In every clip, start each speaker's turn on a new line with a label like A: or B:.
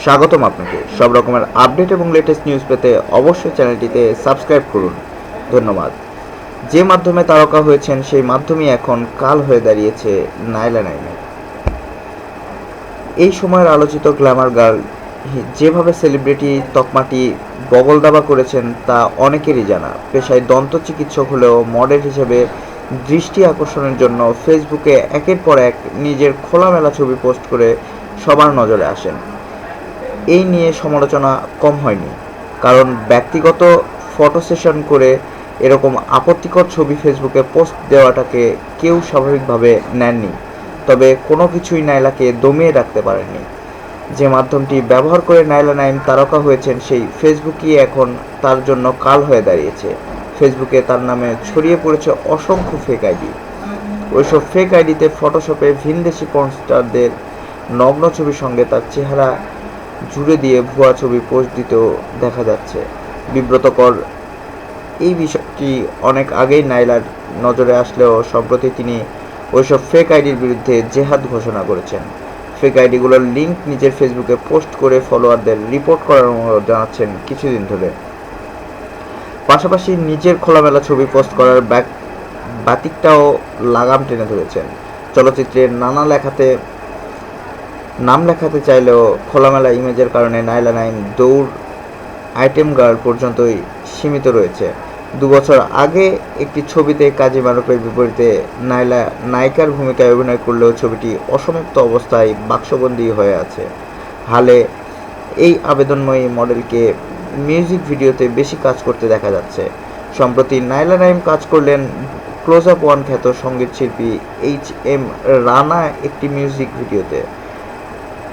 A: স্বাগতম আপনাকে। সব রকমের আপডেট এবং লেটেস্ট নিউজ পেতে অবশ্যই চ্যানেলটিতে সাবস্ক্রাইব করুন। ধন্যবাদ। যে মাধ্যমে তারকা হয়েছেন সেই মাধ্যমই এখন কাল হয়ে দাঁড়িয়েছে নায়লা নাইমের। এই সময়ের আলোচিত গ্ল্যামার গার্ল যেভাবে সেলিব্রিটি তকমাটি বগল দাবা করেছেন তা অনেকেরই জানা। পেশায় দন্ত চিকিৎসক হলেও মডেল হিসেবে দৃষ্টি আকর্ষণের জন্য ফেসবুকে একের পর এক নিজের খোলামেলা ছবি পোস্ট করে সবার নজরে আসেন। এই নিয়ে সমালোচনা কম হয়নি, কারণ ব্যক্তিগত ফটো সেশন করে এরকম আপত্তিকর ছবি ফেসবুকে পোস্ট দেওয়াটাকে কেউ স্বাভাবিকভাবে নেননি। তবে কোনো কিছুই নায়লাকে দমিয়ে রাখতে পারেনি। যে মাধ্যমটি ব্যবহার করে নায়লা নাইম তারকা হয়েছেন সেই ফেসবুকই এখন তার জন্য কাল হয়ে দাঁড়িয়েছে। ফেসবুকে তার নামে ছড়িয়ে পড়েছে অসংখ্য ফেক আইডি। ওইসব ফেক আইডিতে ফটোশপে ভিনদেশি পর্নস্টারদের নগ্ন ছবির সঙ্গে তার চেহারা জুড়ে দিয়ে ভুয়া ছবি পোস্ট দিতেও দেখা যাচ্ছে। বিব্রতকর এই বিষয়টি অনেক আগেই নায়লার নজরে আসলেও সম্প্রতি তিনি ওইসব ফেক আইডির বিরুদ্ধে জেহাদ ঘোষণা করেছেন। ফেক আইডিগুলোর লিঙ্ক নিজের ফেসবুকে পোস্ট করে ফলোয়ারদের রিপোর্ট করার অনুরোধ জানাচ্ছেন কিছুদিন ধরে। পাশাপাশি নিজের খোলামেলা ছবি পোস্ট করার বাতিকটাও লাগাম টেনে ধরেছেন। চলচ্চিত্রের নাম লেখাতে চাইলেও খোলামেলা ইমেজের কারণে নায়লা নাইম দৌড় আইটেম গার্ল পর্যন্তই সীমিত রয়েছে। 2 বছর আগে একটি ছবিতে কাজী মারুফের বিপরীতে নায়লা নায়িকার ভূমিকায় অভিনয় করলেও ছবিটি অসমাপ্ত অবস্থায় বাক্সবন্দী হয়ে আছে। হালে এই আবেদনময়ী মডেলকে মিউজিক ভিডিওতে বেশি কাজ করতে দেখা যাচ্ছে। সম্প্রতি নায়লা নাইম কাজ করলেন ক্লোজ আপ ওয়ান খ্যাত সঙ্গীত শিল্পী HM রানা একটি মিউজিক ভিডিওতে।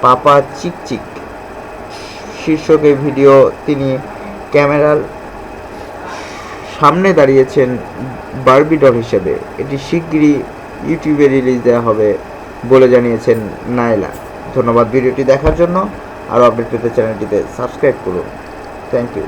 A: পাপা চিক চিক শীর্ষক এই ভিডিও তিনি ক্যামেরার সামনে দাঁড়িয়েছেন বারবি ডল হিসেবে। এটি শিগগিরই ইউটিউবে রিলিজ দেওয়া হবে বলে জানিয়েছেন নায়লা। ধন্যবাদ ভিডিওটি দেখার জন্য। আরও আপডেট পেতে চ্যানেলটিতে সাবস্ক্রাইব করুন। Thank you.